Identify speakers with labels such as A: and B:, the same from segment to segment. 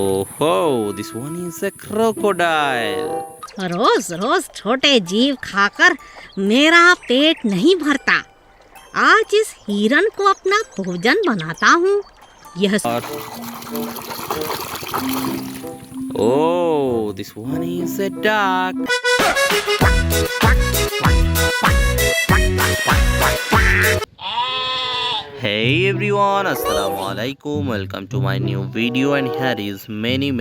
A: Oh ho, this one is a crocodile.
B: रोज रोज छोटे जीव खाकर मेरा पेट नहीं भरता। आज इस हिरन को अपना भोजन बनाता हूँ। यह
A: Oh, this one is a duck. Hey everyone, assalamu alaikum. Welcome to my new video, and here is many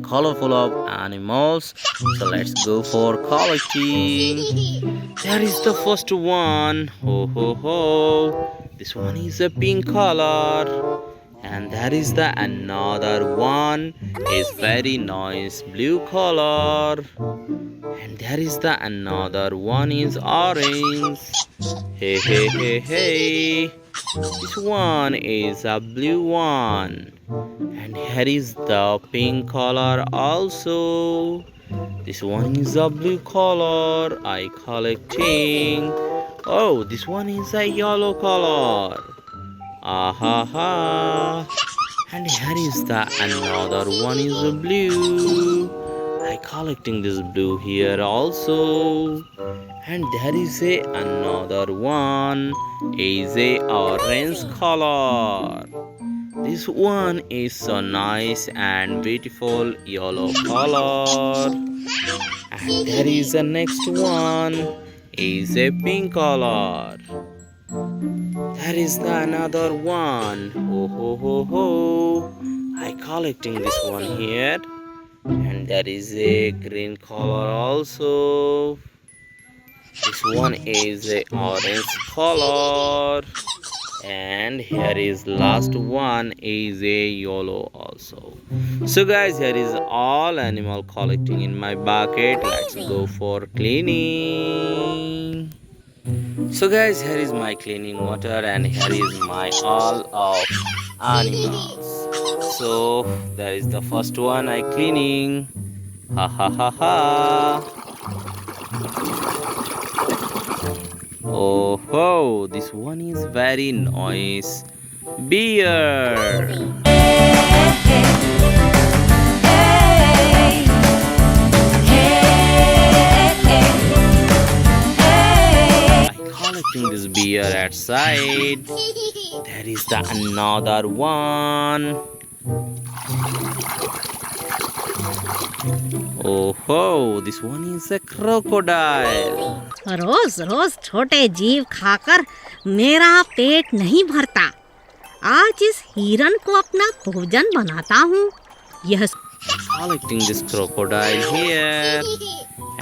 A: colorful of animals. So let's go for collecting. There is the first one. Ho ho ho. This one is a pink color. And there is the another one is very nice blue color. And there is the another one is orange. Hey hey hey hey. This one is a blue one. And here is the pink color also. This one is a blue color. I collecting. Oh, this one is a yellow color. Aha. And here is the another one is a blue. I collecting this blue here also. And there is a another one is a orange color. This one is so nice and beautiful yellow color. And there is a next one is a pink color. There is the another one. Ho ho ho ho. I collecting this one here. And there is a green color also. This one is a orange color. And here is last one is a yellow also. So guys, here is all animal collecting in my bucket. Let's go for cleaning. So guys, here is my cleaning water, and here is my all of animals. So there is the first one I cleaning. Ha ha ha ha. Oh ho, this one is very nice. Beer. Collecting this beer outside. There is the another one. Oh ho, this one is a crocodile.
B: रोज रोज छोटे जीव खाकर मेरा पेट नहीं भरता। आज इस हिरन को अपना भोजन बनाता हूँ। यह
A: Collecting this crocodile here.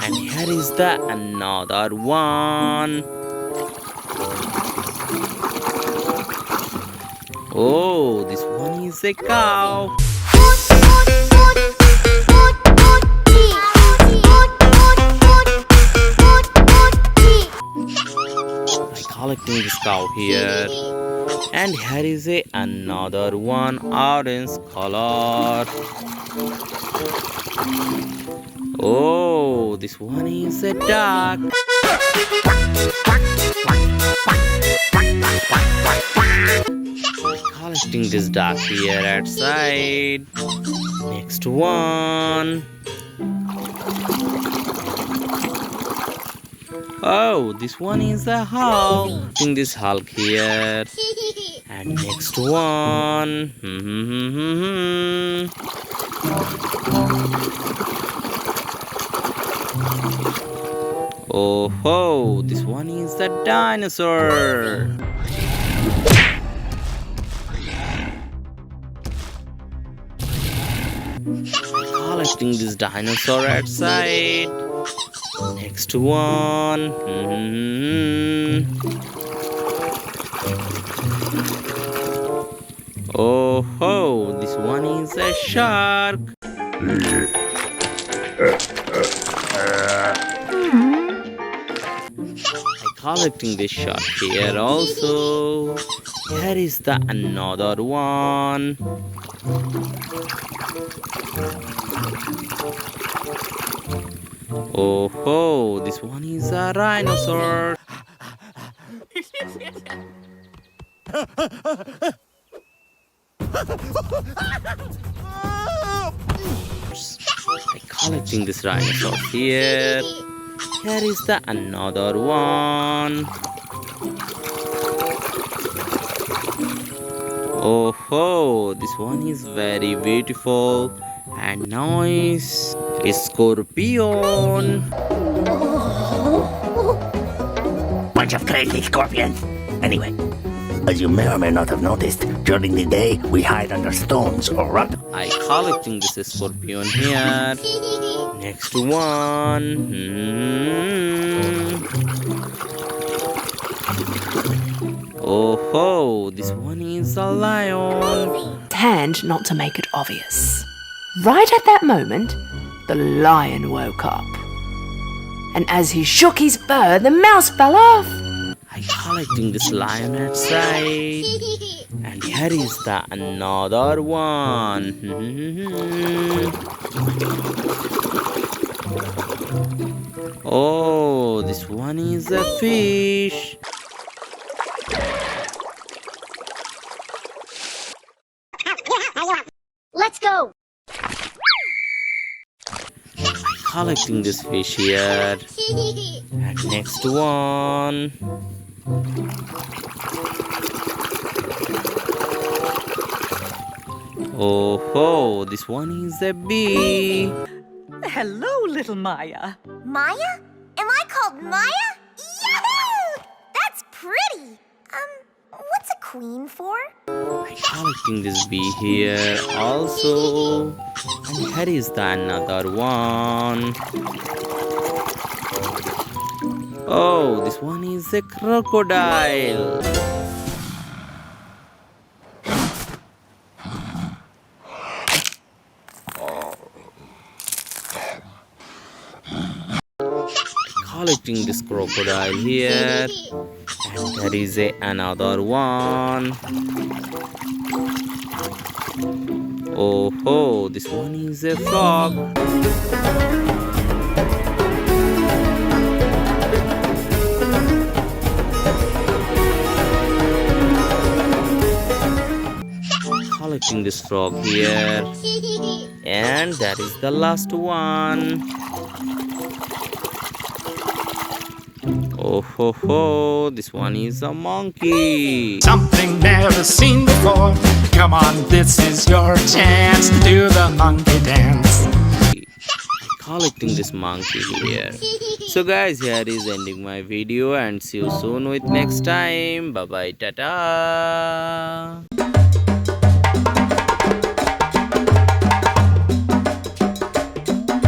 A: And here is the another one. Oh, this one is a cow. I collecting this cow here. And here is a another one orange color. Oh, this one is a duck. Collecting this duck here outside. Next one. Oh, this one is a Hulk. Collecting this Hulk here. And next one. Oh ho, this one is a dinosaur. Collecting this dinosaur outside. Next one. Oh ho, this one is a shark. Collecting this shark here also. Here is the another one. Oh ho, this one is a rhinoceros. dinosaurs. I'm collecting this dinosaur here. Here is the another one. Oh ho, this one is very beautiful and nice. A scorpion.
C: Bunch of crazy scorpions. Anyway, as you may or may not have noticed, during the day we hide under stones or rocks.
A: I collecting this scorpion here. Next one. Oh ho, this one is a lion.
D: Hand not to make it obvious. Right at that moment, the lion woke up. And as he shook his fur, the mouse fell off.
A: I collecting this lion outside. And here is the another one. Oh, this one is a fish.
E: Let's go.
A: Collecting this fish here. And next one. Oh ho, this one is a bee.
F: Hello, little Maya.
E: Maya? Am I called Maya? Yahoo! That's pretty. What's a queen for?
A: I'm collecting this bee here also. And here is the another one. Oh, this one is a crocodile. Collecting this crocodile here. And there is another one. Oh ho, this one is a frog. Collecting this frog here. And that is the last one. Oh ho ho, this one is a monkey.
G: Something never seen before. Come on, this is your chance to do the monkey dance.
A: Collecting this monkey here. So guys, here is ending my video and see you soon with next time. Bye bye, tata.